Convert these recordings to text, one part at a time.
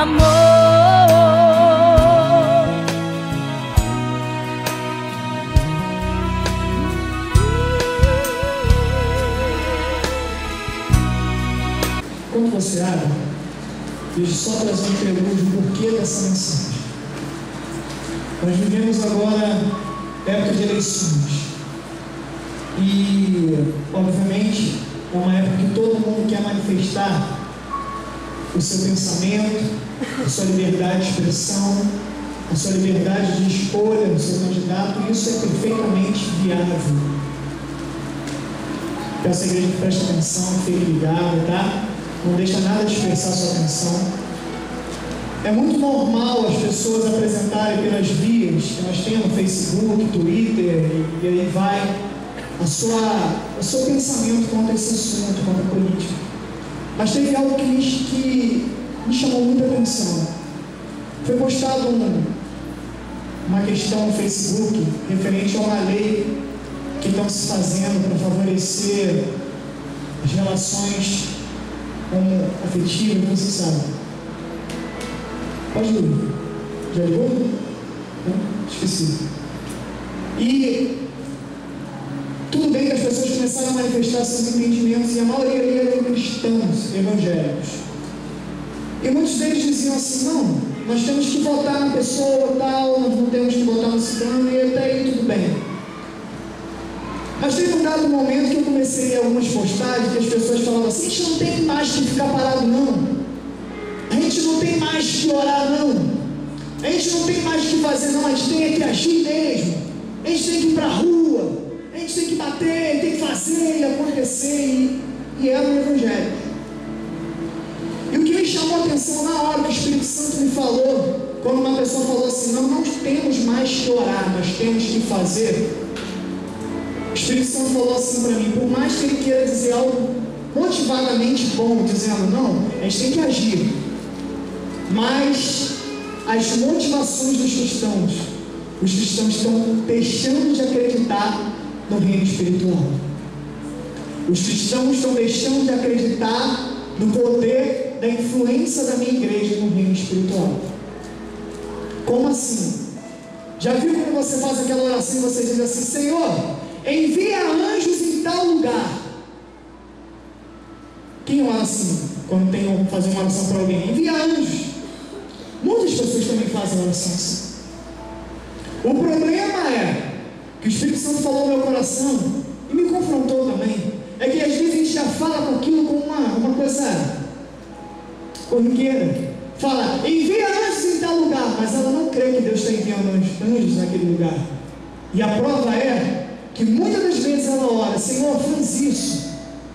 amor. Quando você abre, deixa só trazer um prelúdio do porquê dessa mensagem. Nós vivemos agora época de eleições. E, obviamente, é uma época que todo mundo quer manifestar o seu pensamento, a sua liberdade de expressão, a sua liberdade de escolha do seu candidato, e isso é perfeitamente viável. Peço à igreja que preste atenção, que fique ligado, tá? Não deixa nada dispersar sua atenção. É muito normal as pessoas apresentarem pelas vias que nós temos, Facebook, Twitter, e aí vai o seu pensamento contra esse assunto, contra a política. Mas teve algo que me chamou muita atenção. Foi postado uma questão no Facebook referente a uma lei que estão se fazendo para favorecer as relações afetivas, você sabe. Pode ler. Já ligou? Não? Esqueci. E tudo bem que as pessoas começaram a manifestar seus entendimentos, e a maioria eram cristãos evangélicos. E muitos deles diziam assim: não, nós temos que votar na pessoa tal, nós não temos que votar no cigano, e até aí tudo bem. Mas teve um dado momento que eu comecei a ler algumas postagens que as pessoas falavam assim: a gente não tem mais que ficar parado, não. A gente não tem mais que orar, não. A gente não tem mais que fazer, não. A gente tem que agir mesmo. A gente tem que ir para a rua. A gente tem que bater, tem que fazer e acontecer. E era o Evangelho. E o que me chamou a atenção na hora que o Espírito Santo me falou, quando uma pessoa falou assim: não temos mais que orar, nós temos que fazer. O Espírito Santo falou assim para mim: por mais que ele queira dizer algo motivadamente bom, dizendo não, a gente tem que agir, mas as motivações dos cristãos, os cristãos estão deixando de acreditar no reino espiritual. Os cristãos estão deixando de acreditar no poder da influência da minha igreja no reino espiritual. Como assim? Já viu quando você faz aquela oração e você diz assim: Senhor, envia anjos em tal lugar? Quem ora assim quando tem que fazer uma oração para alguém? Envia anjos. Muitas pessoas também fazem oração assim. O problema é que o Espírito Santo falou no meu coração e me confrontou também. É que às vezes a gente já fala com aquilo como uma coisa corriqueira. Fala: envia anjos em tal lugar, mas ela não crê que Deus está enviando anjos naquele lugar. E a prova é que muitas das vezes ela ora: Senhor, faz isso.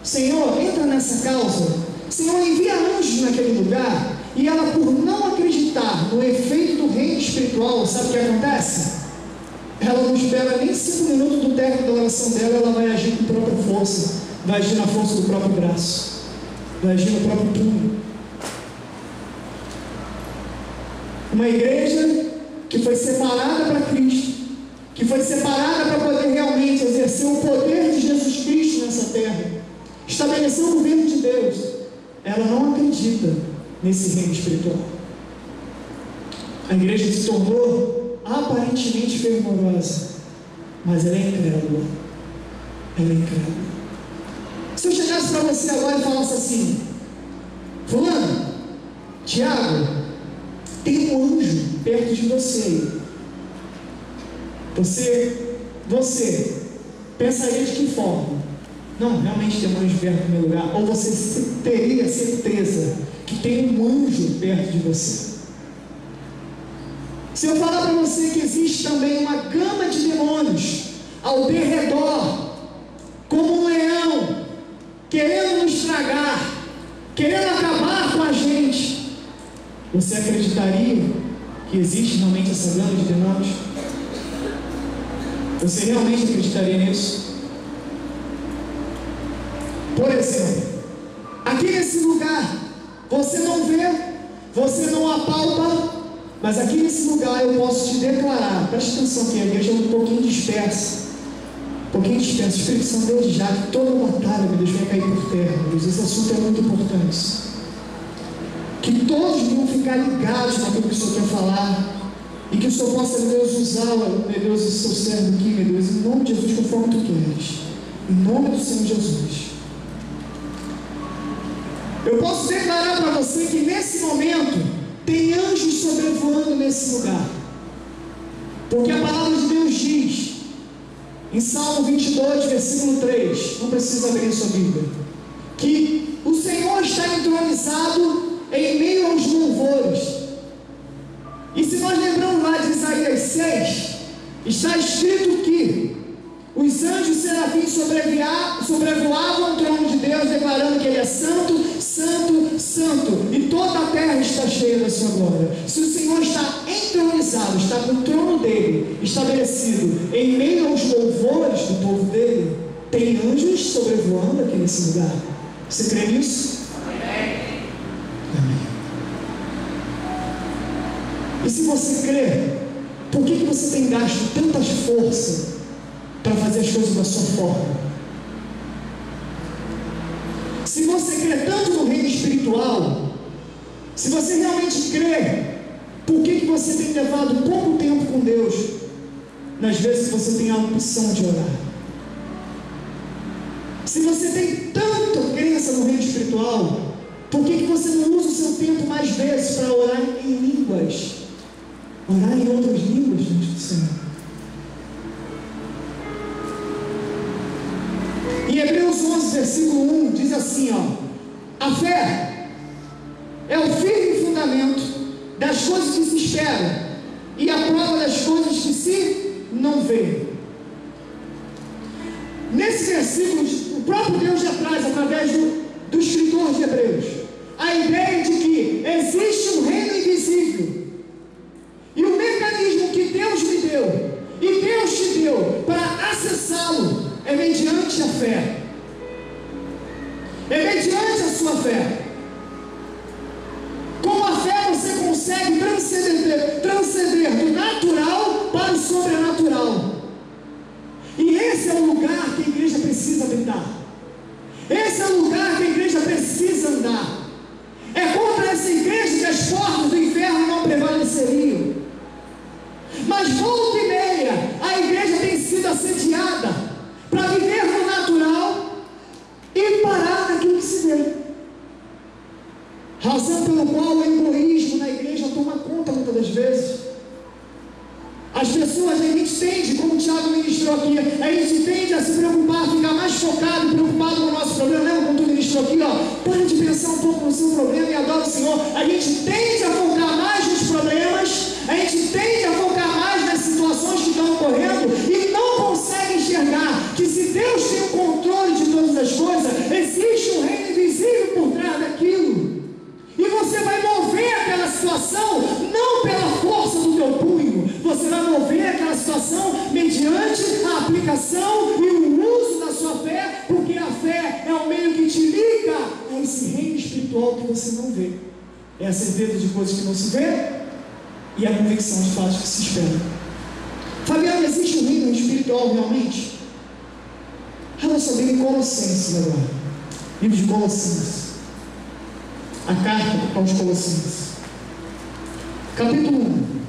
Senhor, entra nessa causa. Senhor, envia anjos naquele lugar. E ela, por não acreditar no efeito do reino espiritual, sabe o que acontece? Ela não espera nem 5 minutos do término da oração dela, ela vai agir com própria força, vai agir na força do próprio braço, vai agir no próprio punho. Uma igreja que foi separada para Cristo, que foi separada para poder realmente exercer o poder de Jesus Cristo nessa terra, estabelecer o governo de Deus, ela não acredita nesse reino espiritual. A igreja se tornou aparentemente fervorosa, mas ela é incrédula. Ela é incrédula. Se eu chegasse para você agora e falasse assim: Fulano, Tiago, tem um anjo perto de você. Você pensaria de que forma? Não, realmente tem um anjo perto do meu lugar. Ou você teria certeza que tem um anjo perto de você? Se eu falar para você que existe também uma gama de demônios ao derredor, como um leão, querendo nos estragar, querendo acabar com a gente, você acreditaria que existe realmente essa gama de demônios? Você realmente acreditaria nisso? Por exemplo, aqui nesse lugar, você não vê, você não apalpa, mas aqui nesse lugar eu posso te declarar, preste atenção que a igreja é um pouquinho dispersa, o Espírito Santo desde já, que toda batalha, meu Deus, vai cair por terra, meu Deus, esse assunto é muito importante. que todos venham ficar ligados naquilo que o Senhor quer falar, e que o Senhor possa, meu Deus, usar, meu Deus, o seu servo aqui, meu Deus, em nome de Jesus, conforme tu queres, em nome do Senhor Jesus. Eu posso declarar para você que nesse momento tem anjos sobrevoando nesse lugar, porque a palavra de Deus diz em Salmo 22, versículo 3, não precisa abrir a sua Bíblia, que o Senhor está entronizado em meio aos louvores. E se nós lembramos lá de Isaías 6, está escrito que os anjos serafins sobrevoavam o trono de Deus, declarando que Ele é santo, santo, santo, e toda a terra está cheia da sua glória. Se o Senhor está entronizado, está com o trono dele estabelecido em meio aos louvores do povo dele, tem anjos sobrevoando aqui nesse lugar. Você crê nisso? Amém. E se você crê, por que você tem gasto tantas forças para fazer as coisas da sua forma? Se você crê tanto no reino espiritual, se você realmente crê, por que você tem levado pouco tempo com Deus nas vezes que você tem a opção de orar? Se você tem tanta crença no reino espiritual, por que você não usa o seu tempo mais vezes para orar em línguas? Orar em outras línguas diante do Senhor. Em Hebreus 11, versículo 1, diz assim, a fé é o firme fundamento das coisas que se esperam e a prova das coisas que se não vê. Nesse versículo, o próprio Deus já traz, através do escritor de Hebreus, a ideia de que existe um reino invisível, e o mecanismo que Deus me deu, e Deus te deu, para acessá-lo, é mediante a fé, é mediante a sua fé. Com a fé você consegue transcender do natural para o sobrenatural. E esse é o lugar que a igreja precisa habitar. Esse é o lugar que a igreja precisa andar. É contra essa igreja que as portas do inferno não prevaleceriam. Mas volta e meia, a igreja tem sido assediada para viver no natural e parar naquilo que se vê. Razão pelo qual o egoísmo na igreja toma conta muitas das vezes. As pessoas, a gente tende, como o Thiago ministrou aqui, a gente tende a se preocupar, ficar mais focado e preocupado com o nosso problema. Lembra como tu ministrou aqui, para de pensar um pouco no seu problema e adora o Senhor. A gente tende a focar mais nos problemas, a gente tende a focar mais nas situações que estão ocorrendo e não consegue enxergar que se Deus tem o controle de todas as coisas, existe um reino invisível por trás daquilo. E você vai mover aquela situação não pela força do teu punho, você vai mover aquela situação mediante a aplicação e o uso da sua fé, porque a fé é o meio que te liga a esse reino espiritual que você não vê. É a certeza de coisas que não se vê e a convicção de fatos que se esperam. Fabiano, existe um reino espiritual realmente? Olha só bem em Colossenses agora, livro de Colossenses, a carta aos Colossenses, capítulo 1.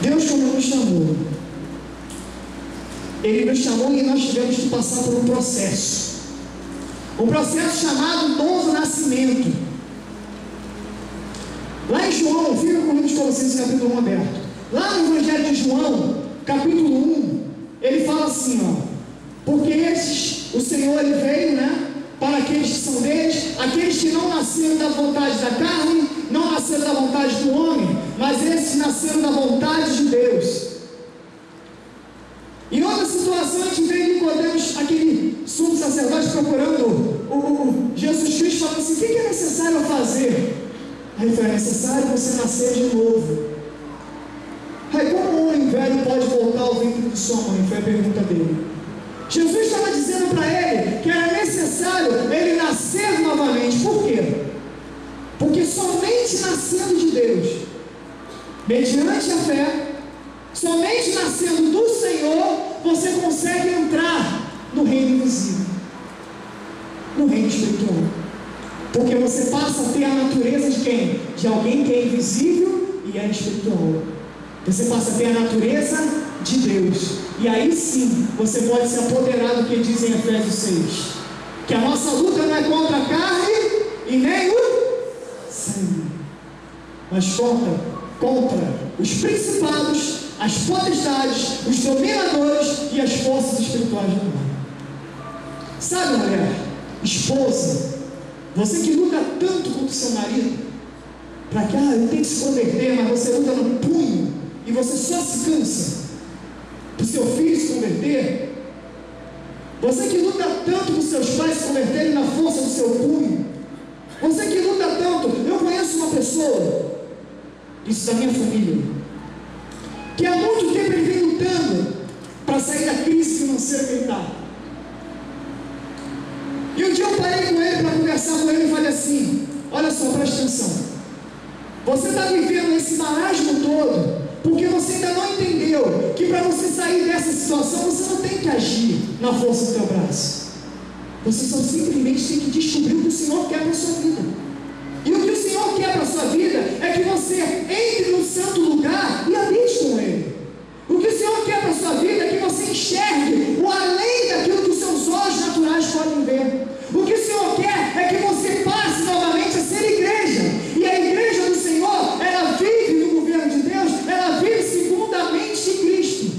Deus, quando nos chamou, Ele nos chamou e nós tivemos que passar por um processo chamado novo nascimento. Lá em João, fica comigo de Colossenses capítulo 1 aberto. Lá no Evangelho de João, capítulo 1, ele fala assim, porque o Senhor, Ele veio, para aqueles que são deles, aqueles que não nasceram da vontade da carne, não nasceram da vontade do homem, mas esses nasceram da vontade de Deus. Em outra situação, a gente vê Nicodemos, aquele sumo sacerdote, procurando o Jesus Cristo, falando assim, o que é necessário fazer? Aí foi, é necessário você nascer de novo. Aí como um homem velho pode voltar ao ventre de sua mãe? Foi a pergunta dele. Jesus estava dizendo para ele que era necessário ele nascer novamente. Por quê? Porque somente nascendo de Deus, mediante a fé, somente nascendo do Senhor, você consegue entrar no reino invisível. no reino espiritual. Porque você passa a ter a natureza de quem? De alguém que é invisível e é espiritual. Você passa a ter a natureza de Deus. E aí sim, você pode se apoderar do que diz em Efésios 6. Que a nossa luta não é contra a carne e nem o sangue, mas contra os principados, as potestades, os dominadores e as forças espirituais do mundo. Sabe, mulher, esposa, você que luta tanto contra o seu marido, para que ele tem que se converter, mas você luta no punho e você só se cansa para o seu filho se converter. Você que luta tanto para os seus pais se converterem na força do seu punho. Você que luta tanto. Eu conheço uma pessoa, isso da minha família, que há muito tempo ele vem lutando para sair da crise financeira que ele está. E um dia eu parei com ele para conversar com ele e falei assim: olha só, presta atenção. Você está vivendo esse marasmo todo porque você ainda não entendeu que para você sair dessa situação você não tem que agir na força do teu braço. Você só simplesmente tem que descobrir o que o Senhor quer para a sua vida. E o que o Senhor quer para a sua vida é que você entre no santo lugar e habite com Ele. O que o Senhor quer para a sua vida é que você enxergue o além daquilo que os seus olhos naturais podem ver. O que o Senhor quer é que você passe novamente a ser igreja. E a igreja do Senhor, ela vive no governo de Deus, ela vive segundo a mente de Cristo.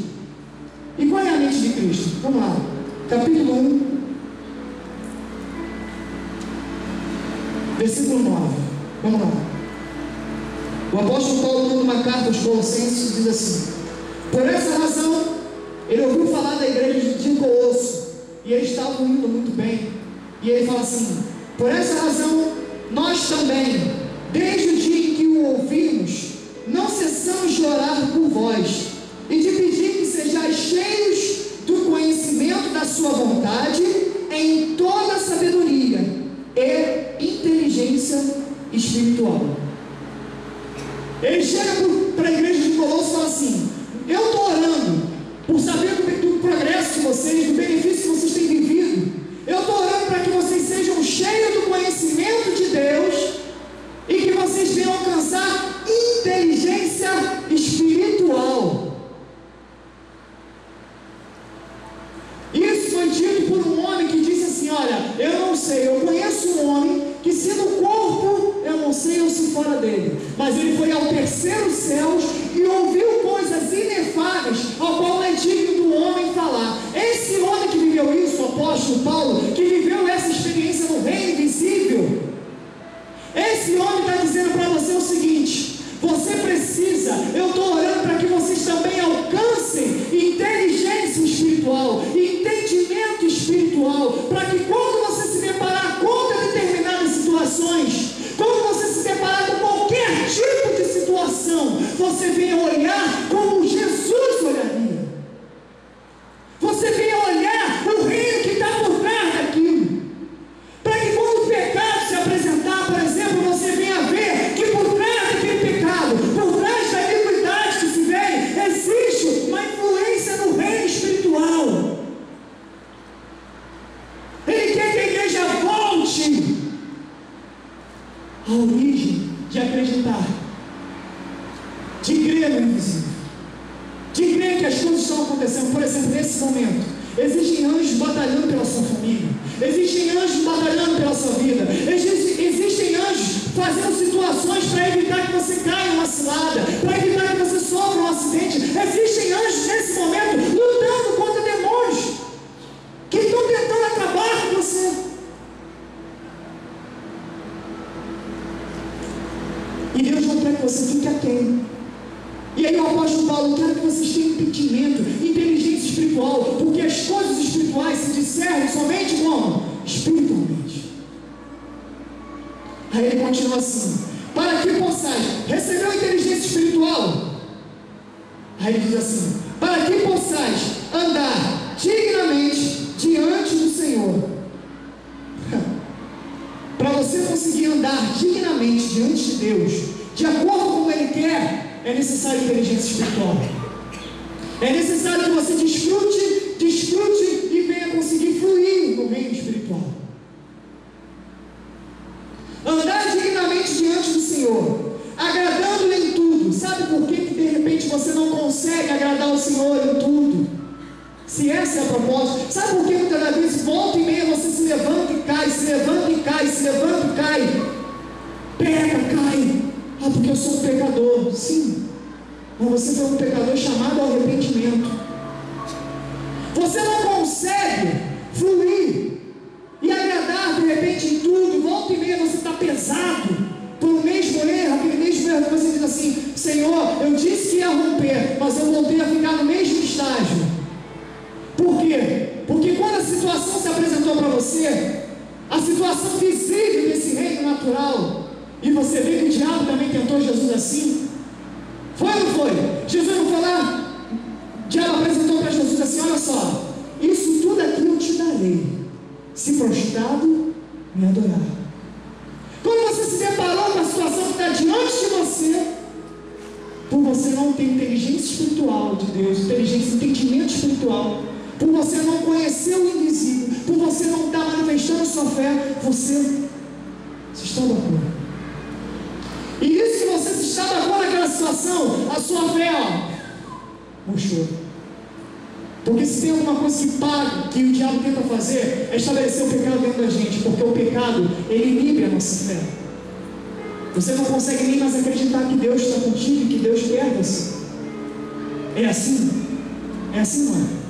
E qual é a mente de Cristo? Vamos lá, capítulo 1, versículo 9. Vamos lá. O apóstolo Paulo, manda uma carta aos Colossenses, diz assim: por essa razão, ele ouviu falar da igreja de Colosso, e eles estavam indo muito bem. E ele fala assim: por essa razão, nós também, desde o dia em que o ouvimos, não cessamos de orar por vós, e de pedir que sejais cheios do conhecimento da sua vontade, em toda sabedoria e inteligência espiritual. Ele chega para a igreja de Colosso e fala assim: eu estou orando por saber do progresso de vocês, do benefício que vocês têm vivido. Eu estou orando para que vocês sejam cheios do conhecimento de Deus e que vocês venham alcançar inteligência espiritual. Isso foi dito por um homem que disse assim: olha, eu não sei, eu conheço um homem que se no corpo eu não sei ou se fora dele, mas ele foi ao terceiro céu e ouviu coisas inefáveis ao qual não é digno do homem falar. Esse homem que viveu isso, o apóstolo Paulo, que viveu essa experiência no reino invisível, esse homem está dizendo para você o seguinte: você precisa, eu estou orando para que vocês também alcancem inteligência espiritual, entendimento espiritual, para que quando você se deparar com determinadas situações, quando você se deparar com qualquer tipo de situação, você venha olhar como Jesus olharia. Você venha olhar o reino que está por trás daquilo. Para que quando o pecado se apresentar, por exemplo, você venha ver que por trás daquele pecado, por trás da iniquidade que se vê, existe uma influência no reino espiritual. Ele quer que a igreja volte à origem de acreditar, de crer no invisível, de crer que as coisas estão acontecendo. Por exemplo, nesse momento, existem anjos batalhando pela sua família, existem anjos batalhando pela sua vida, existem anjos fazendo situações para evitar que você caia numa cilada, para evitar que você sofra um acidente. Existem anjos nesse momento lutando contra demônios que estão tentando acabar com você. E Deus não quer que você fique aquém. E aí o apóstolo Paulo quer que vocês tenham entendimento, inteligência espiritual, porque as coisas espirituais se discernem somente como? Espiritualmente. Aí ele continua assim: para que possais receber a inteligência espiritual. Aí ele diz assim: para que possais andar dignamente diante do Senhor. Para você conseguir andar dignamente diante de Deus, de acordo com o que Ele quer, é necessário inteligência espiritual. É necessário que você desfrute e venha conseguir fluir no reino espiritual. Senhor, agradando-lhe em tudo. Sabe por que de repente você não consegue agradar o Senhor em tudo? Se essa é a proposta, sabe por que muitas vezes volta e meia você se levanta e cai, se levanta e cai, se levanta e cai, peca, cai? Ah, porque eu sou um pecador. Sim, mas você foi um pecador chamado ao arrependimento. Você não consegue fluir e agradar de repente em tudo. Volta e meia você está pesado por o mesmo erro, aquele mesmo erro que você diz assim: Senhor, eu disse que ia romper, mas eu voltei a ficar no mesmo estágio. Por quê? Porque quando a situação se apresentou para você, a situação visível desse reino natural, e você vê que o diabo também tentou Jesus assim, foi ou não foi? Jesus não foi lá, o diabo apresentou para Jesus assim: olha só, isso tudo aqui eu te darei, se prostrado me adorar. Quando você se deparou com a situação que está diante de você, por você não ter inteligência espiritual de Deus, inteligência, entendimento espiritual, por você não conhecer o invisível, por você não estar manifestando sua fé, você se estancou. E isso que você se estancou naquela situação, a sua fé, murchou. Porque se tem alguma coisa que o diabo tenta fazer, é estabelecer o pecado dentro da gente, porque o pecado, ele inibe a nossa fé. Você não consegue nem mais acreditar que Deus está contigo e que Deus quer você. É assim? É assim, não é?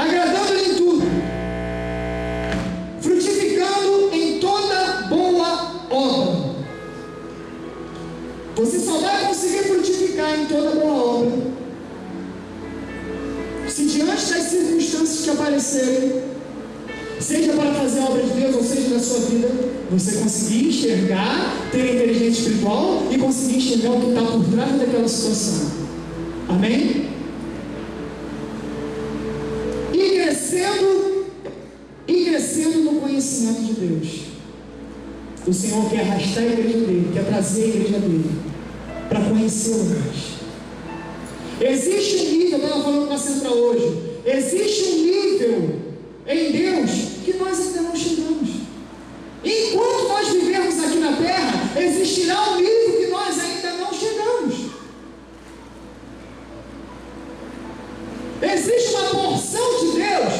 Agradando-lhe em tudo, frutificando em toda boa obra. Você só vai conseguir frutificar em toda boa obra se diante das circunstâncias que aparecerem, seja para fazer a obra de Deus ou seja na sua vida, você conseguir enxergar, ter inteligência espiritual e conseguir enxergar o que está por trás daquela situação. Amém? E crescendo no conhecimento de Deus. O Senhor quer arrastar a igreja dele, quer trazer a igreja dele para conhecê-lo mais. Existe um nível, eu estava falando com a Central hoje, existe um nível em Deus que nós ainda não chegamos. Enquanto nós vivermos aqui na terra, existirá um nível que nós ainda não chegamos. Existe uma porção de Deus,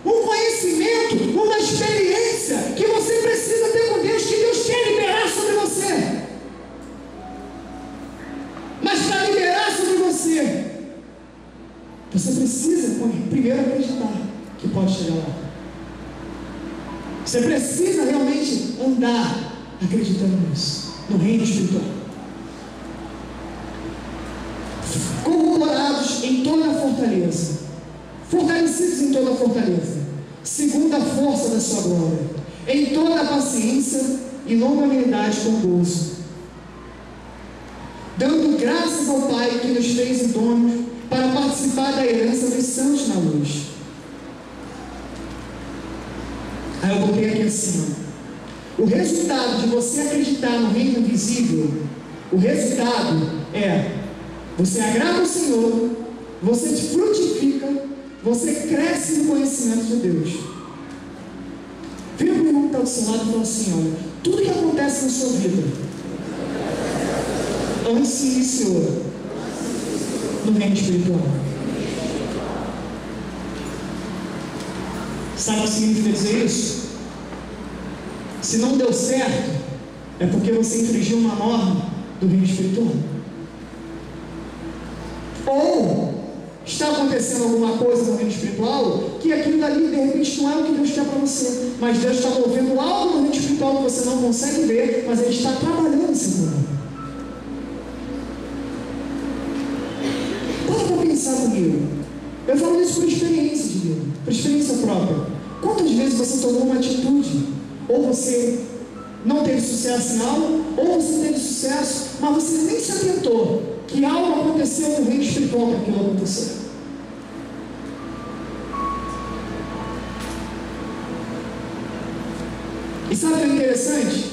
um conhecimento, uma experiência que você precisa ter com Deus, que Deus quer liberar sobre você. Mas para liberar sobre você, você precisa primeiro acreditar que pode chegar lá. Você precisa realmente andar acreditando nisso, no reino espiritual. Corroborados em toda a fortaleza, fortalecidos em toda a fortaleza, segundo a força da sua glória, em toda a paciência e longanimidade com gozo, dando graças ao Pai que nos fez idôneos para participar da herança dos santos na luz. Aí eu botei aqui assim, o resultado de você acreditar no reino invisível, o resultado é: você agrada ao Senhor, você frutifica, você cresce no conhecimento de Deus. Vira para o irmão que está do seu lado e fala assim: olha, tudo que acontece na sua vida antes se iniciou no reino espiritual. Sabe o que significa dizer isso? Se não deu certo, é porque você infringiu uma norma do reino espiritual. Ou está acontecendo alguma coisa no reino espiritual que aquilo dali de repente não é o que Deus quer para você, mas Deus está movendo algo no reino espiritual que você não consegue ver, mas Ele está trabalhando esse plano. Para pensar comigo. Eu falo isso por experiência de vida, por experiência própria. Quantas vezes você tomou uma atitude, ou você não teve sucesso em algo, ou você teve sucesso, mas você nem se atentou que algo aconteceu no reino espiritual para aquilo acontecer. E sabe o que é interessante?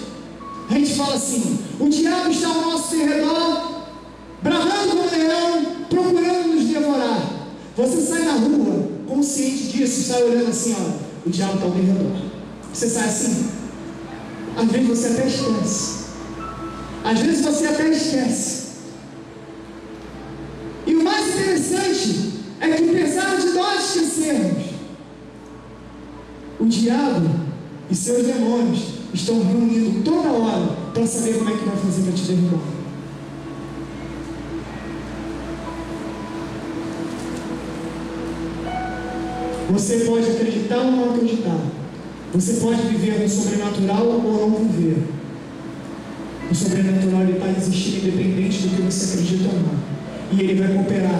A gente fala assim: o diabo está ao nosso redor, bramando como leão, procurando nos devorar. Você sai na rua consciente disso, sai olhando assim: ó, o diabo está ao meu redor. Você sai assim? Às vezes você até esquece. Às vezes você até esquece. E o mais interessante é que, apesar de nós esquecermos, o diabo e seus demônios estão reunindo toda hora para saber como é que vai fazer para te derrubar. Você pode acreditar ou não acreditar. Você pode viver no sobrenatural ou não viver. O sobrenatural está existindo independente do que você acredita ou não. E ele vai cooperar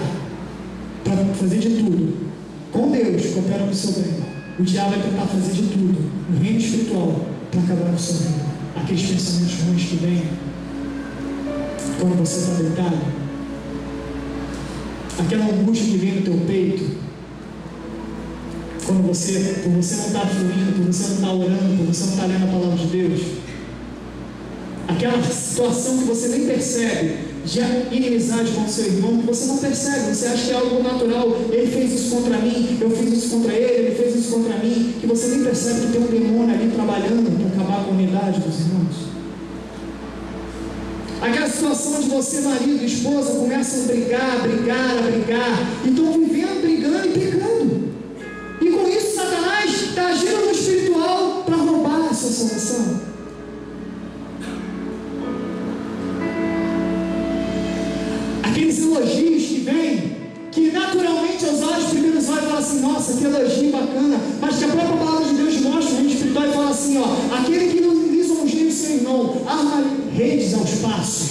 para fazer de tudo. Com Deus, coopera no seu bem. O diabo vai tentar fazer de tudo no reino espiritual para acabar com o seu reino. Aqueles pensamentos ruins que vêm quando você está deitado, aquela angústia que vem no teu peito, quando você, por você não está fluindo, por você não está orando, por você não está lendo a palavra de Deus, aquela situação que você nem percebe, de inimizade com o seu irmão, que você não percebe, você acha que é algo natural, ele fez isso contra mim, eu fiz isso contra ele fez isso contra mim, que você nem percebe que tem um demônio ali trabalhando para acabar com a unidade dos irmãos. Aquela situação de você, marido e esposa, começam a brigar, e estão vivendo, brigando e pecando. E com isso Satanás está agindo no espiritual para roubar a sua salvação. Aqueles elogios que vêm, que naturalmente aos olhos primeiros olhos falam assim, nossa, que elogio bacana, mas que a própria palavra de Deus mostra no reino espiritual e fala assim, ó, aquele que não lisonjeia o seu irmão, arma redes aos passos.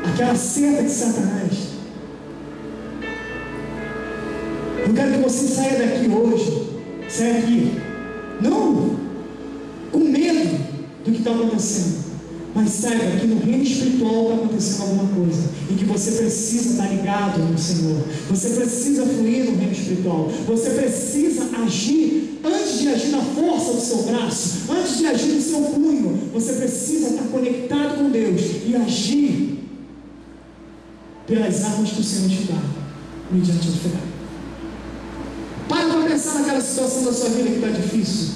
Aquela seta de Satanás. Eu quero que você saia daqui hoje, saia aqui, não com medo do que está acontecendo, mas saiba que no reino espiritual está acontecendo alguma coisa, e que você precisa estar ligado no Senhor, você precisa fluir no reino espiritual, você precisa agir, antes de agir na força do seu braço, antes de agir no seu punho, você precisa estar conectado com Deus, e agir pelas armas que o Senhor te dá, mediante a fé. Para pensar naquela situação da sua vida que está difícil.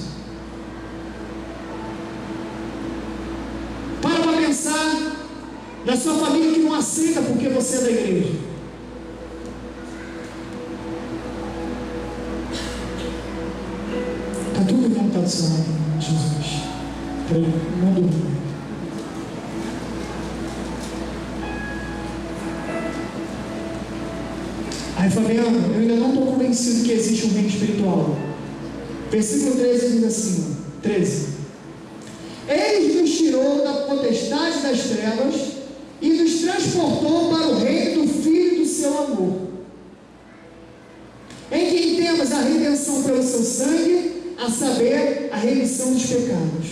Para pensar na sua família que não aceita porque você é da igreja. Está tudo montado do seu lado, Jesus. Para ele não dormir. Aí, Fabiano, eu ainda não estou convencido que existe um reino espiritual. Versículo 13 diz assim, 13. Ele nos tirou da potestade das trevas e nos transportou para o reino do Filho do seu amor, em quem temos a redenção pelo seu sangue, a saber, a remissão dos pecados.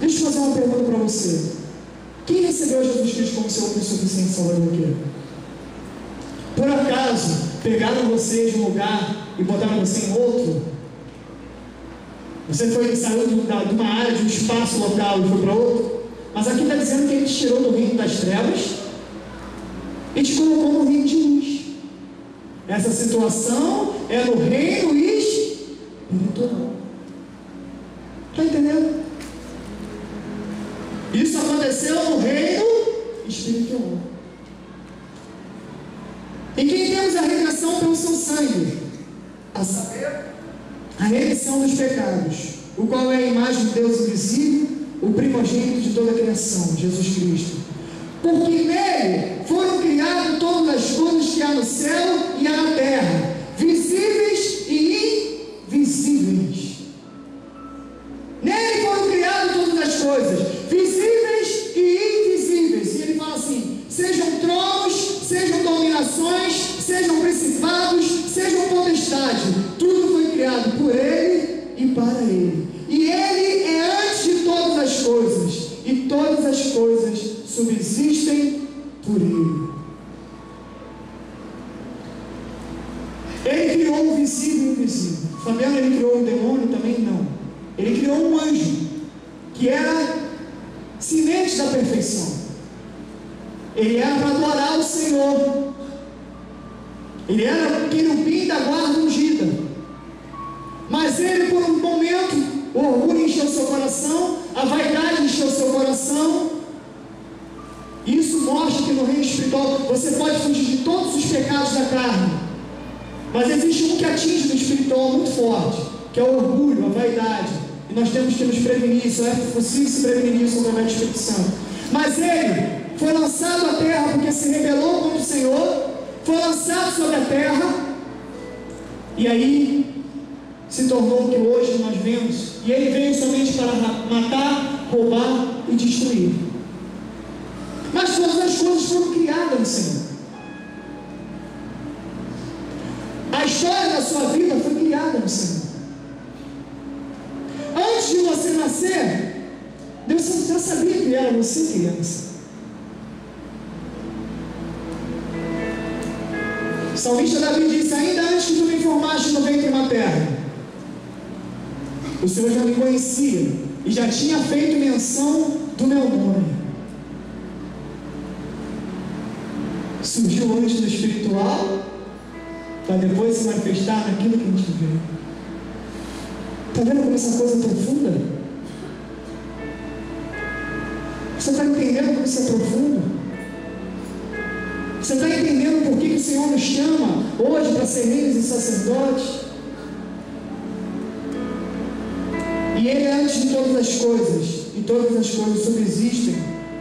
Deixa eu fazer uma pergunta para você. Quem recebeu Jesus Cristo como seu único suficiente Salvador aqui? Por acaso, pegaram você de um lugar e botaram você em outro? Você saiu de uma área, de um espaço local e foi para outro? Mas aqui está dizendo que Ele te tirou do reino das trevas e te colocou no reino de luz. Essa situação é no reino espiritual. Está entendendo? Isso aconteceu no reino espiritual. Em quem temos a redenção pelo seu sangue, a saber, a remissão dos pecados, o qual é a imagem de Deus invisível, o primogênito de toda a criação, Jesus Cristo. Porque nele foram criadas todas as coisas que há no céu e há na terra, visíveis e invisíveis. Nele foram criadas todas as coisas, visíveis e invisíveis. E ele fala assim, sejam tronos, sejam dominações, sejam principados, sejam potestades, tudo foi criado por Ele e para Ele. E Ele é antes de todas as coisas, e todas as coisas subsistem por Ele. Ele criou o visível e o invisível. Fabiano, Ele criou o demônio também? Não. Ele criou um anjo, que era semente da perfeição. Ele era para adorar o Senhor. Ele era querubim da guarda ungida. Mas ele, por um momento, o orgulho encheu o seu coração, a vaidade encheu o seu coração. Isso mostra que no reino espiritual você pode fugir de todos os pecados da carne, mas existe um que atinge no espiritual muito forte, que é o orgulho, a vaidade, e nós temos que nos prevenir. Isso é possível se prevenir isso através do Espírito Santo. Mas ele foi lançado à terra porque se rebelou contra o Senhor, foi lançado sobre a terra, e aí se tornou o que hoje nós vemos. E ele veio somente para matar, roubar e destruir. Mas todas as coisas foram criadas no Senhor. A história da sua vida foi criada no Senhor. Antes de você nascer, Deus já sabia que era você criança. O salmista Davi disse: ainda antes que tu me formaste no ventre materno, o Senhor já me conhecia e já tinha feito menção do meu nome. Surgiu antes do espiritual, para depois se manifestar naquilo que a gente vê. Está vendo como essa coisa é profunda? Você está entendendo como isso é profundo? Você está entendendo por que o Senhor nos chama hoje para ser reis e sacerdotes? E Ele é antes de todas as coisas, e todas as coisas subsistem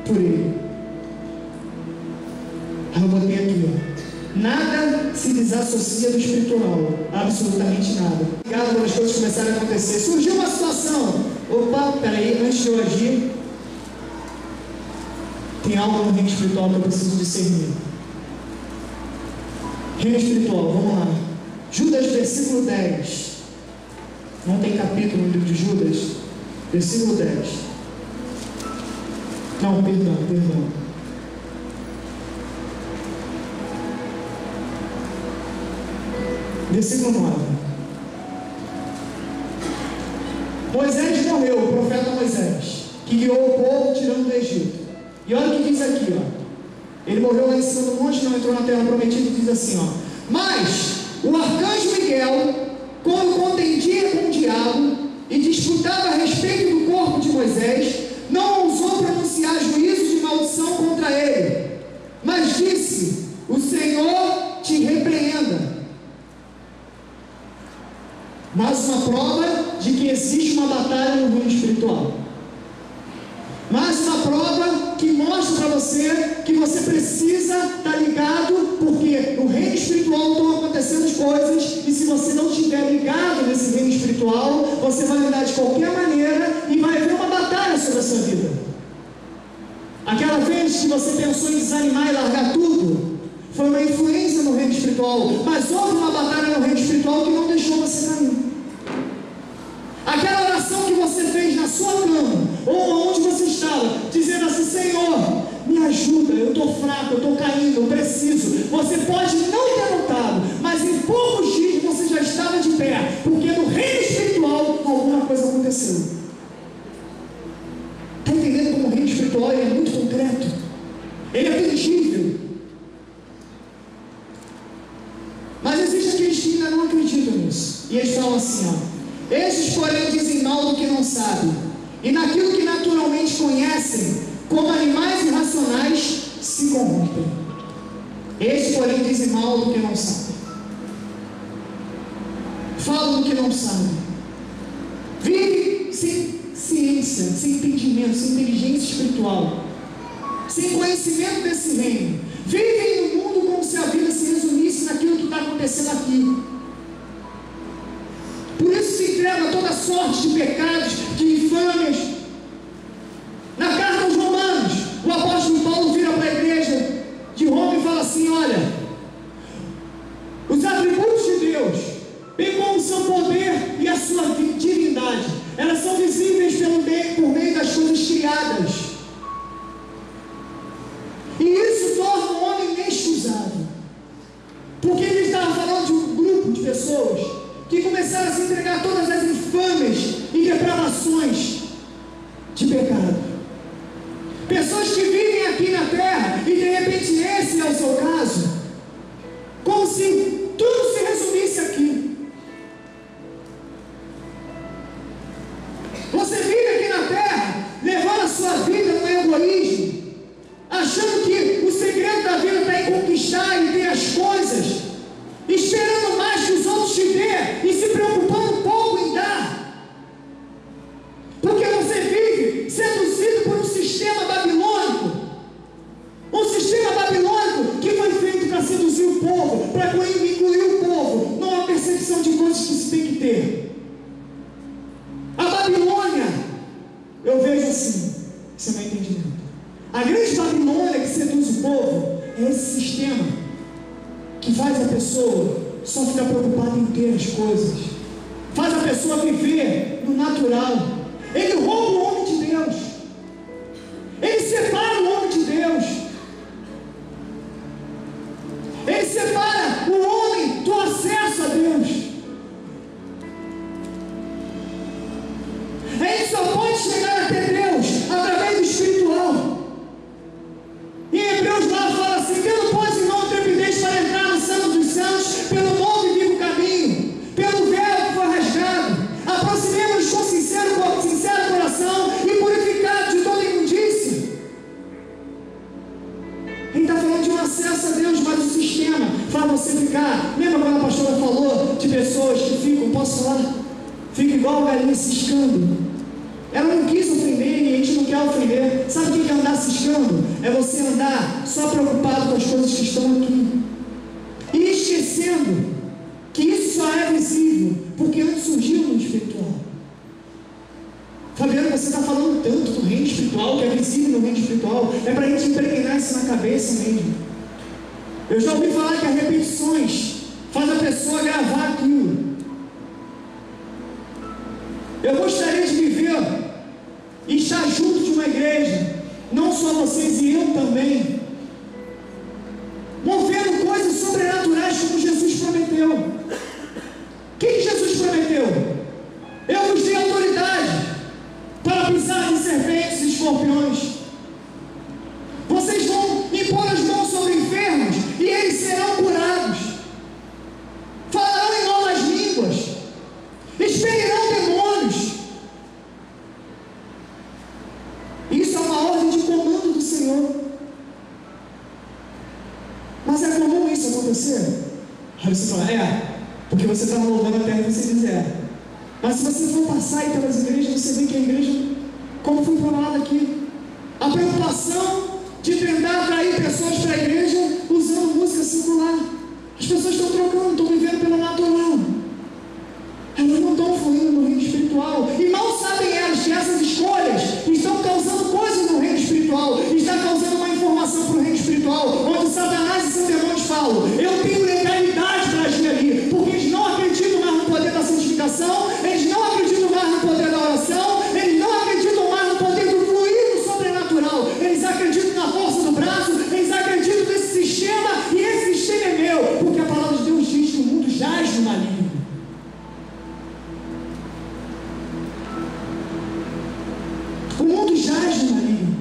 por Ele. Eu botei aqui, ó. Nada se desassocia do espiritual, absolutamente nada. Obrigado quando as coisas começarem a acontecer. Surgiu uma situação. Opa, peraí, antes de eu agir, tem algo no reino espiritual que eu preciso discernir. Reino espiritual, vamos lá. Judas, versículo 10. Não tem capítulo no livro de Judas? Versículo 10. Não, perdão. Versículo 9. Moisés morreu, o profeta Moisés, que guiou o povo tirando do Egito. E olha o que diz aqui, ó. Ele morreu lá em cima do monte, não entrou na terra prometida, e diz assim, ó: mas o arcanjo Miguel, quando contendia com o diabo e disputava a respeito do corpo de Moisés, não ousou pronunciar juízo de maldição contra ele, mas disse: o Senhor te repreenda. Mais uma prova de que existe uma batalha no reino espiritual. Mais uma prova que mostra para você que você precisa estar ligado, porque no reino espiritual estão acontecendo coisas, e se você não estiver ligado nesse reino espiritual, você vai andar de qualquer maneira e vai haver uma batalha sobre a sua vida. Aquela vez que você pensou em desanimar e largar tudo, foi uma influência no reino espiritual, mas houve uma batalha no reino espiritual que não deixou você cair. Aquela oração que você fez na sua cama, ou onde você estava, dizendo assim: Senhor, me ajuda, eu estou fraco, eu estou caindo, eu preciso. Você pode não ter notado, mas em poucos dias você já estava de pé, porque no reino espiritual alguma coisa aconteceu. Está entendendo como o reino espiritual ele é muito concreto? Ele é tangível. Mas existem aqueles que ainda não acreditam nisso, e eles falam assim, ó: estes, porém, dizem mal do que não sabem, e naquilo que naturalmente conhecem, como animais irracionais, se corrompem. Estes, porém, dizem mal do que não sabem. Falam do que não sabem. Vivem sem ciência, sem entendimento, sem inteligência espiritual, sem conhecimento desse reino. Vivem no mundo como se a vida se resumisse naquilo que está acontecendo aqui. Por isso se entrega a toda sorte de pecados, de infames. Na carta aos Romanos, o apóstolo Paulo vira para a igreja de Roma e fala assim: olha, os atributos de Deus, bem como o seu poder e a sua divindade, elas são visíveis por meio das coisas criadas. E isso torna o homem inexcusável. Porque ele estava falando de um grupo de pessoas que começaram a se entregar a todas as infames e depravações de pecado. Pessoas que vivem aqui na terra e de repente esse é o seu caso, como se tudo se resumisse aqui. Você vive aqui na terra, levando a sua vida no egoísmo, achando que o segredo da vida está em conquistar e ter as coisas, esperando mais que os outros te dêem e se preocupando pouco em dar. Porque você vive seduzido por um sistema babilônico. Um sistema babilônico que foi feito para seduzir o povo, para incluir o povo numa percepção de coisas que se tem que ter. A Babilônia, eu vejo assim, isso é meu entendimento. A grande Babilônia que seduz o povo é esse sistema que faz a pessoa só ficar preocupada em ter as coisas, faz a pessoa viver no natural. Ele rouba o homem de Deus, ele separa o homem de Deus, ele separa o homem do acesso a Deus. Ele só pode chegar até Deus através do espiritual. Em Hebreus 9 fala assim: pelo pois irmão trepidez para entrar no santo dos santos, pelo novo e vivo caminho, pelo véu que foi rasgado. Aproximemos-nos com sincero coração e purificados de toda imundícia. Ele está falando de um acesso a Deus, mas o sistema faz você ficar. Lembra quando a pastora falou de pessoas que ficam, posso falar? Fica igual a galinha ciscando. Ela não quis ofender e a gente não quer ofender. Sabe o que é andar ciscando? É você andar só preocupado com as coisas que estão aqui e esquecendo que isso só é visível porque antes surgiu no espiritual. Fabiano, você está falando tanto do reino espiritual, que é visível no reino espiritual. É para a gente impregnar isso na cabeça mesmo. Eu já ouvi falar que as repetições faz a pessoa gravar aquilo. Eu gostaria de viver e estar junto de uma igreja, não só vocês e eu também, movendo coisas sobrenaturais como Jesus prometeu. O que Jesus prometeu? Eu vos dei autoridade para pisar em serpentes e escorpiões. Vocês vão impor as mãos sobre enfermos e eles serão curados. Falarão em novas línguas, expelirão demônios. Isso é uma ordem de comando do Senhor. Mas é comum isso acontecer? Aí você fala, porque você está louvando a terra e você diz, Mas se você for passar aí pelas igrejas, você vê que a igreja, como foi falado aqui, a preocupação de tentar atrair pessoas para a igreja usando música circular. As pessoas estão trocando, estão vivendo pelo natural. Elas não estão fluindo no reino espiritual. E mal sabem elas que essas escolhas estão causando coisas no reino espiritual. Está causando uma informação para o reino espiritual, onde Satanás e seus demônios falam, eu tenho legalidade para agir ali, porque eles não acreditam mais no poder da santificação, eles não acreditam mais no poder da oração, eles não acreditam mais no poder do fluir do sobrenatural, eles acreditam na força do braço, eles acreditam nesse sistema, e esse sistema é meu, porque a palavra de Deus diz que o mundo jaz no maligno. O mundo jaz no maligno.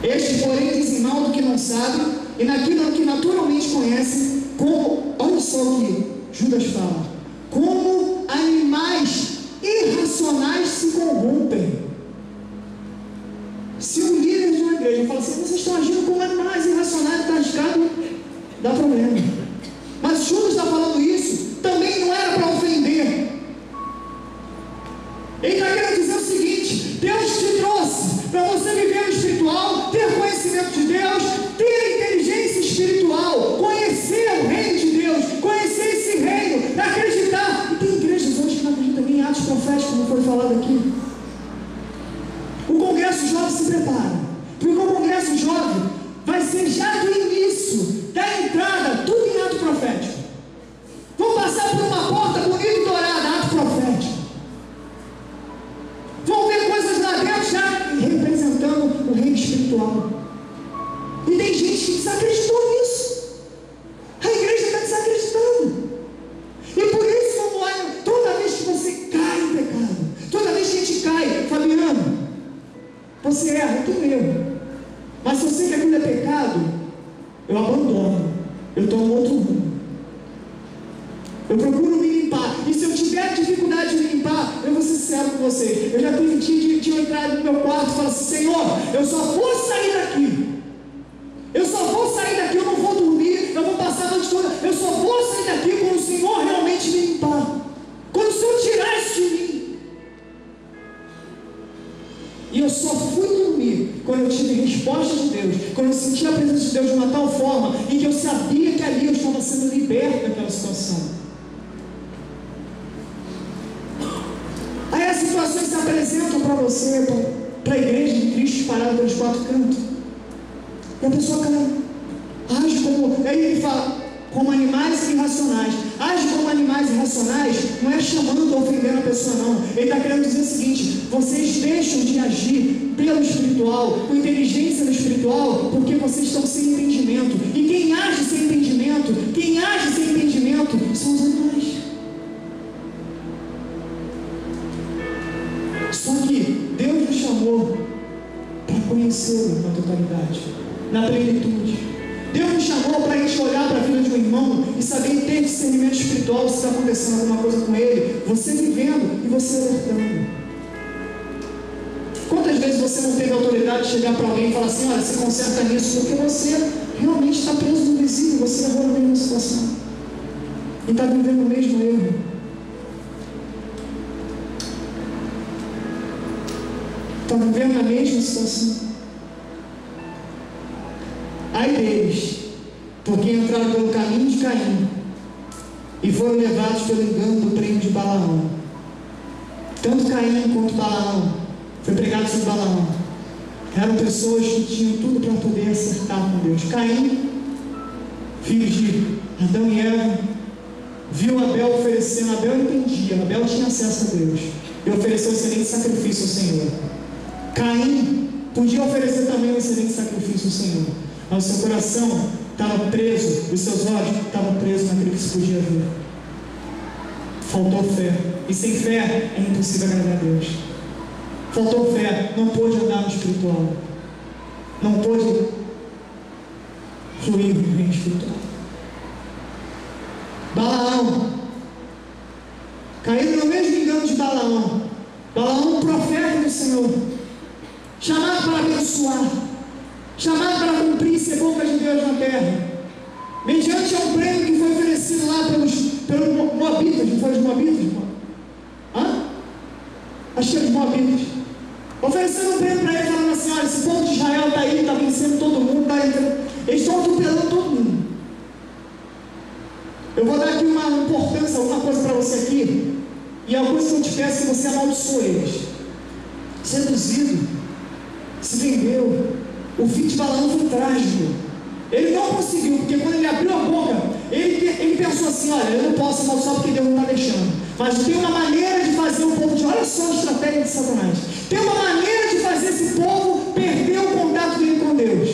Este, porém, dizem mal do que não sabe, e naquilo que naturalmente conhecem, como, olha só o que Judas fala, como animais irracionais se corrompem. Se um líder de uma igreja fala assim, vocês estão agindo como animais irracionais, está arriscado, dá problema. Mas Judas está falando isso, também não era para ofender. Ele está querendo dizer o seguinte, Deus te trouxe para você viver no espiritual, ter conhecimento de Deus, ter inteligência espiritual, conhecer o reino de Deus, conhecer esse reino, acreditar. E tem igrejas hoje que não acreditam em atos proféticos, como foi falado aqui. O congresso jovem se prepara, porque o congresso jovem vai ser já do início, da entrada, tudo em ato profético. Vão passar por uma porta bonita e dourada, ato profético. Vão ver coisas lá dentro já representando o reino espiritual. E tem gente que desacreditou nisso. A igreja está desacreditando. E por isso, como olha, toda vez que você cai em pecado, toda vez que a gente cai, Fabiano, você erra, eu tenho erro. Mas se eu sei que aquilo é pecado, eu abandono. Eu tomo outro rumo. Eu procuro me limpar. E se eu tiver dificuldade de limpar, eu vou ser sincero com você. Eu já tive dia de eu entrar no meu quarto e falar assim: Senhor, eu só vou sair daqui. Eu só vou sair daqui, eu não vou dormir, eu vou passar a noite toda. Eu só vou sair daqui quando o Senhor realmente me limpar. Quando o Senhor tirar isso de mim. E eu só fui dormir quando eu tive resposta de Deus, quando eu senti a presença de Deus de uma tal forma em que eu sabia que ali eu estava sendo liberto daquela situação. Aí as situações se apresentam para você, para a igreja de Cristo espalhada pelos 4 cantos. E a pessoa age como, aí ele fala, como animais irracionais. Age como animais irracionais não é chamando ou ofendendo a pessoa, não. Ele está querendo dizer o seguinte: vocês deixam de agir pelo espiritual, com inteligência no espiritual, porque vocês estão sem entendimento. E quem age sem entendimento, são os animais. Só que Deus nos chamou para conhecê-lo na totalidade, na plenitude. Deus nos chamou para a gente olhar para a vida de um irmão e saber ter discernimento espiritual se está acontecendo alguma coisa com ele, você vivendo e você alertando. Quantas vezes você não teve autoridade de chegar para alguém e falar assim: olha, você conserta nisso, porque você realmente está preso no vizinho, você errou na mesma situação e está vivendo o mesmo erro. Está vivendo a mesma situação. Ai deles, porque entraram pelo caminho de Caim e foram levados pelo engano do prêmio de Balaão. Tanto Caim quanto Balaão foi pregado sobre Balaão. Eram pessoas que tinham tudo para poder acertar com Deus. Caim, filho de Adão e Eva, viu Abel oferecendo. Abel entendia, Abel tinha acesso a Deus e ofereceu excelente sacrifício ao Senhor. Caim podia oferecer também um excelente sacrifício ao Senhor, mas o seu coração estava preso, os seus olhos estavam presos naquilo que se podia ver. Faltou fé, e sem fé é impossível agradar a Deus. Faltou fé, não pôde andar no espiritual, não pôde fluir no reino espiritual. Balaão, caiu no mesmo engano de Balaão. Balaão, um profeta do Senhor, chamado para abençoar, chamado para cumprir e ser boca de Deus na terra, mediante um prêmio que foi oferecido lá pelos Moabitas. Não foi os Moabitas? Acho que é os Moabitas. Oferecendo um prêmio para ele, falando assim: olha, esse povo de Israel está aí, está vencendo todo mundo, eles estão atropelando todo mundo. Eu vou dar aqui uma importância, alguma coisa para você aqui, e a coisa que eu te peço é que você amaldiçoe eles. Seduzido, se vendeu. O fim de Balaão foi trágico. Ele não conseguiu, porque quando ele abriu a boca, ele pensou assim: olha, eu não posso amaldiçoar porque Deus não está deixando. Mas tem uma maneira de fazer o povo olha só a estratégia de Satanás. Tem uma maneira de fazer esse povo perder o contato dele com Deus.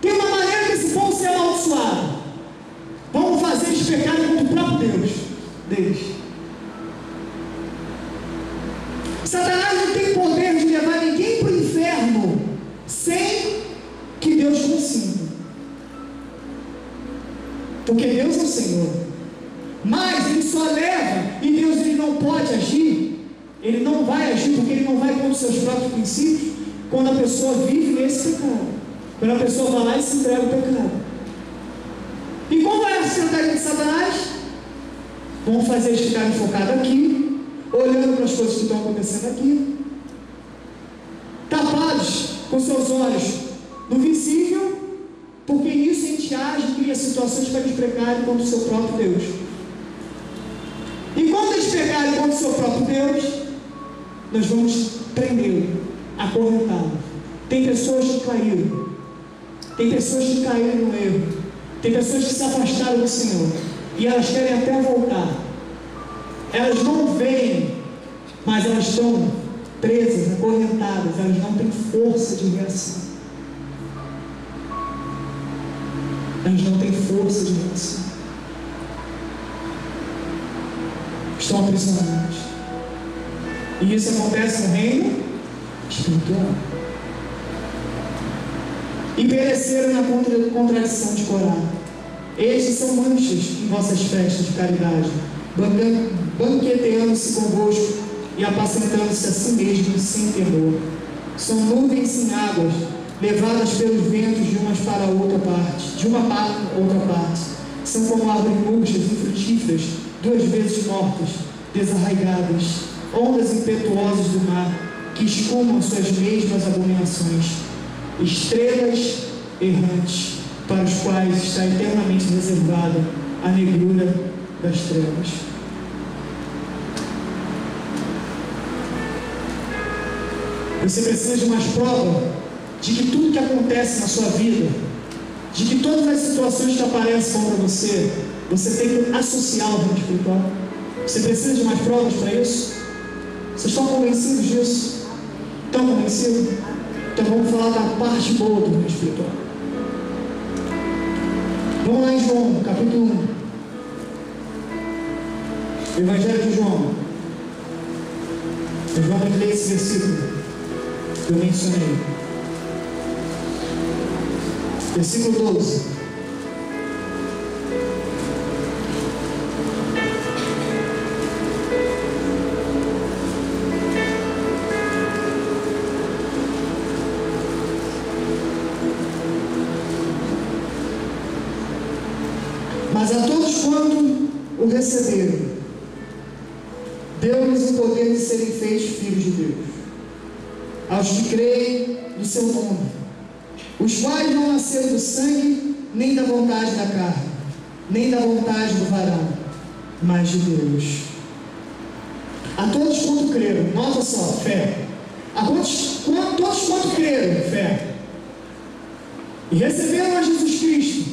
Tem uma maneira que esse povo ser amaldiçoado. Vamos fazer eles pecarem contra o próprio Deus deles. Satanás não tem poder de levar ninguém para o inferno sem que Deus consinta. Porque Deus é o Senhor. Mas Ele só leva, e Deus ele não pode agir, Ele não vai agir, porque Ele não vai contra os seus próprios princípios, quando a pessoa vive nesse pecado, quando a pessoa vai lá e se entrega ao pecado. E qual é a estratégia de Satanás? Vamos fazer eles ficarem focados aqui, olhando para as coisas que estão acontecendo aqui, tapados com seus olhos no visível, porque nisso a gente age e cria situações para eles pecarem contra o seu próprio Deus. E quando eles pecarem contra o seu próprio Deus, nós vamos prendê-lo, acorrentá-lo. Tem pessoas que caíram, tem pessoas que caíram no erro, tem pessoas que se afastaram do Senhor, e elas querem até voltar. Elas não veem, mas elas estão presas, acorrentadas, elas não têm força de reação. Elas não têm força de reação. Estão aprisionadas. E isso acontece no reino espiritual. E pereceram na contradição de Corá. Estes são manchas em vossas festas de caridade, banqueteando-se convosco e apacentando-se a si mesmo sem temor. São nuvens sem águas, levadas pelos ventos de uma para outra parte. São como árvores murchas e frutíferas, 2 vezes mortas, desarraigadas, ondas impetuosas do mar, que escumam suas mesmas abominações, estrelas errantes, para os quais está eternamente reservada a negrura das trevas. Você precisa de mais prova de que tudo que acontece na sua vida, de que todas as situações que aparecem contra você, você tem que associar ao reino espiritual. Você precisa de mais provas para isso? Vocês estão convencidos disso? Estão convencidos? Então vamos falar da parte boa do reino espiritual. Vamos lá em João, capítulo 1. Evangelho de João. Eu vou ler esse versículo que eu mencionei. Versículo 12. Mas a todos quanto o receberam, deu-lhes o poder de serem feitos filhos de Deus, aos que creem no seu nome, os quais não nasceram do sangue, nem da vontade da carne, nem da vontade do varão, mas de Deus. A todos quanto creram, nota só, fé. A todos quanto creram, fé, e receberam a Jesus Cristo,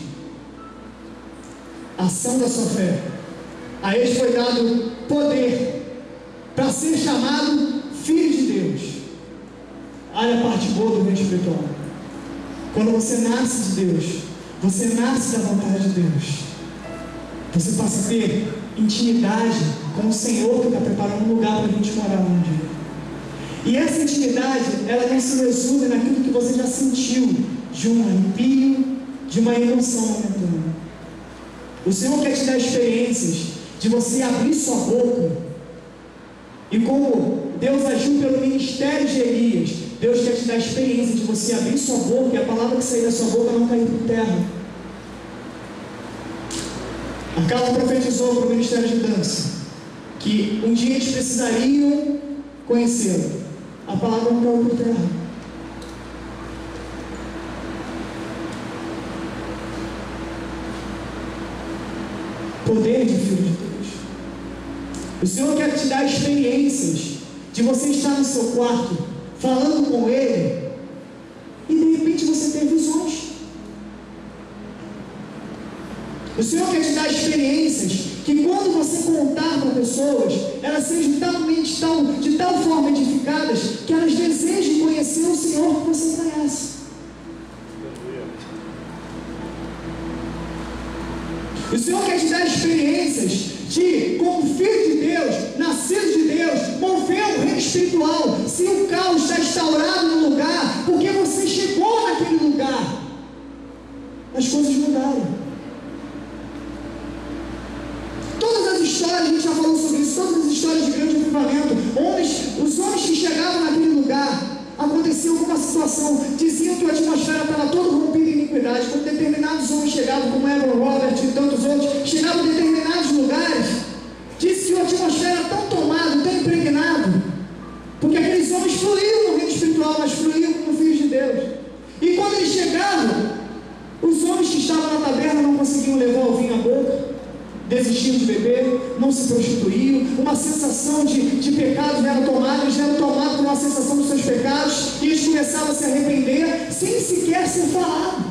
a ação da sua fé, a eles foi dado poder para ser chamado filho de Deus. Olha a parte boa do reino espiritual. Quando você nasce de Deus, você nasce da vontade de Deus, você passa a ter intimidade com o Senhor que está preparando um lugar para a gente morar um dia. E essa intimidade, ela não se resume naquilo que você já sentiu, de um arrepio, de uma emoção momentânea. O Senhor quer te dar experiências de você abrir sua boca, e como Deus agiu pelo ministério de Elias, Deus quer te dar a experiência de você abrir sua boca e a palavra que sair da sua boca não cair por terra. Acaba profetizou para o ministério de dança que um dia eles precisariam conhecê-lo. A palavra não caiu por terra. Poder de filho de Deus. O Senhor quer te dar experiências de você estar no seu quarto falando com Ele e de repente você ter visões. O Senhor quer te dar experiências que quando você contar para pessoas, elas sejam de tal forma edificadas que elas desejem conhecer o Senhor que você conhece. O Senhor quer te dar experiências de, como filho de Deus, nascido de Deus, mover o reino espiritual. Se o caos está instaurado no lugar, porque você chegou naquele lugar, as coisas mudaram. Todas as histórias, a gente já falou sobre isso, todas as histórias de grande avivamento, os homens que chegavam naquele lugar, aconteceu alguma situação, diziam que a atmosfera estava toda rompida em iniquidade. Quando determinados homens chegavam, como Evan Robert e tantos outros, chegavam em determinados lugares, disse que a atmosfera era tão tomada, tão impregnada, porque aqueles homens fluíam no reino espiritual, mas fluíam como filhos de Deus. E quando eles chegavam, os homens que estavam na taberna não conseguiam levar o vinho à boca, desistiam de beber, não se prostituíam, uma sensação de pecados era tomada, eles eram tomados por uma sensação dos seus pecados, e eles começavam a se arrepender, sem sequer ser falado.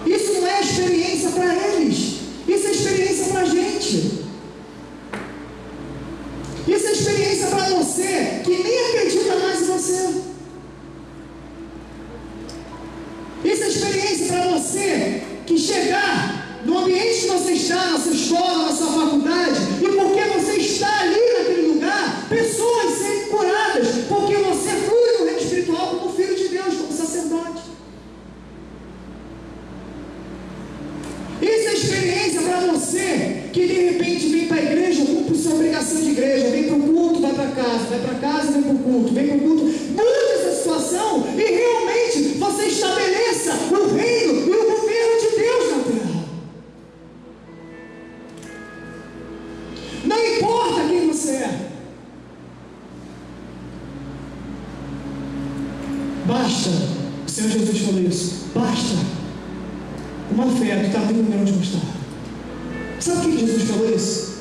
Isso não é experiência para eles, isso é experiência para a gente. Isso é experiência para você, que nem acredita mais em você. Isso é experiência para você, que chegar no ambiente que você está, na sua escola, na sua faculdade, e porque você está ali naquele lugar, pessoas serem curadas, porque você flui no reino espiritual como filho de Deus, como sacerdote. cumpre sua obrigação de igreja, vem para o culto, vai para casa, vem para o culto, vem para o culto. Mude essa situação e realmente você estabeleça o reino e o governo de Deus na terra. Não importa quem você é. Basta, o Senhor Jesus falou isso, basta uma fé do tamanho do grão de mostarda. Sabe por que Jesus falou isso?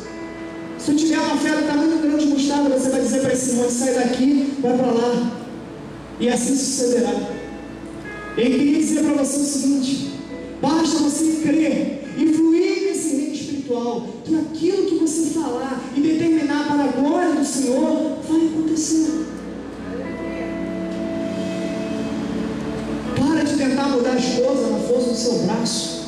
Se tu tiver uma fé do tamanho do grão de mostarda, você vai dizer para esse monte, sai daqui, vai para lá, e assim sucederá. Ele queria dizer para você o seguinte: basta você crer e fluir nesse reino espiritual, que aquilo que você falar e determinar para a glória do Senhor vai acontecer. Para de tentar mudar as coisas na força do seu braço.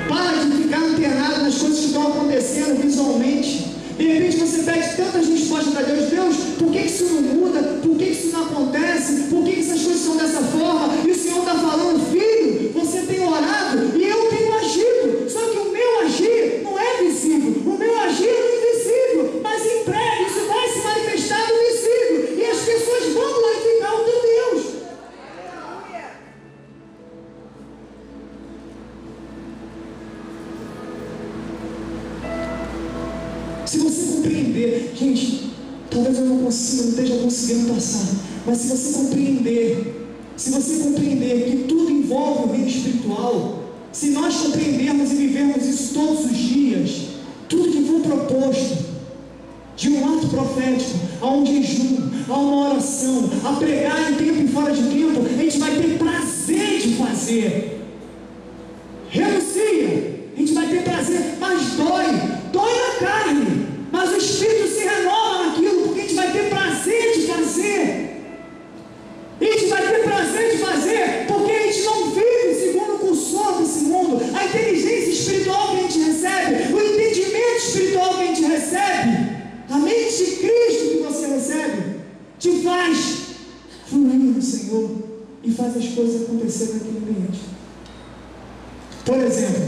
Para de ficar antenado nas coisas que estão acontecendo visualmente. De repente você pede tantas respostas para Deus. Deus, por que isso não muda? Por que isso não acontece? Por que essas coisas são dessa forma? E o Senhor está falando: filho, você tem orado e eu tenho agido. Só que o meu agir não é visível. O meu agir é invisível. Mas em breve isso vai se manifestar no visível. E as pessoas vão glorificar o teu Deus. Se você compreender, gente, talvez eu não esteja conseguindo passar, mas se você compreender que tudo envolve o reino espiritual, se nós compreendermos e vivermos isso todos os dias, tudo que for proposto, de um ato profético, a um jejum, a uma oração, a pregar em tempo e fora de tempo, a gente vai ter prazer de fazer. Renuncia, a gente vai ter prazer, mas dói na carne, mas o Espírito se renova naquilo, porque a gente vai ter prazer de fazer. A gente vai ter prazer de fazer, porque a gente não vive segundo o cursor desse mundo. A inteligência espiritual que a gente recebe, o entendimento espiritual que a gente recebe, a mente de Cristo que você recebe, te faz fluir no Senhor e faz as coisas acontecerem naquele ambiente. Por exemplo,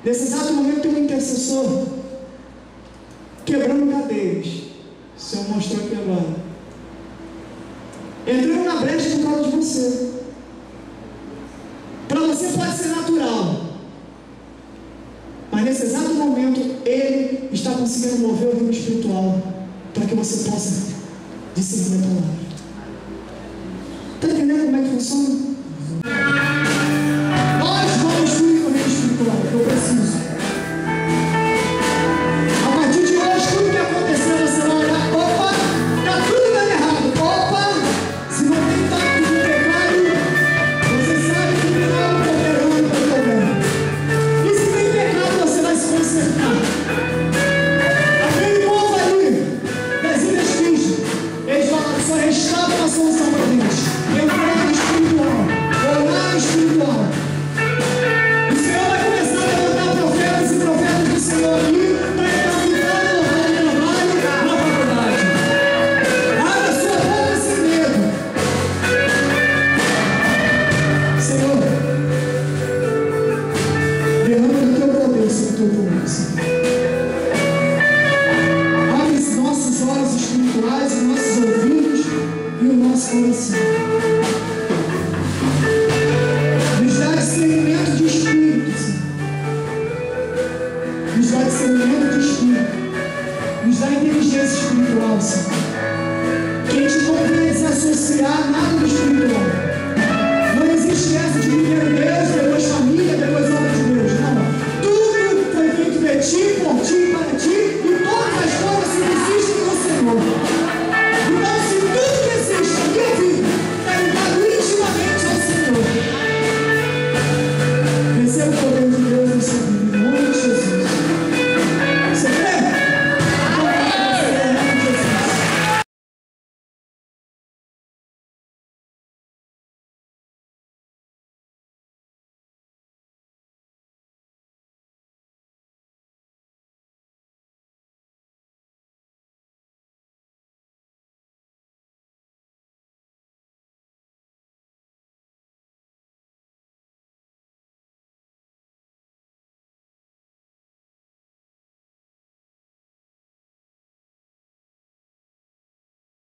nesse exato momento tem um intercessor quebrando cadeias. O Senhor mostrou aqui agora. Entrando na brecha por causa de você. Para você pode ser natural, mas nesse exato momento Ele está conseguindo mover o reino espiritual para que você possa discernir a palavra. Está entendendo como é que funciona?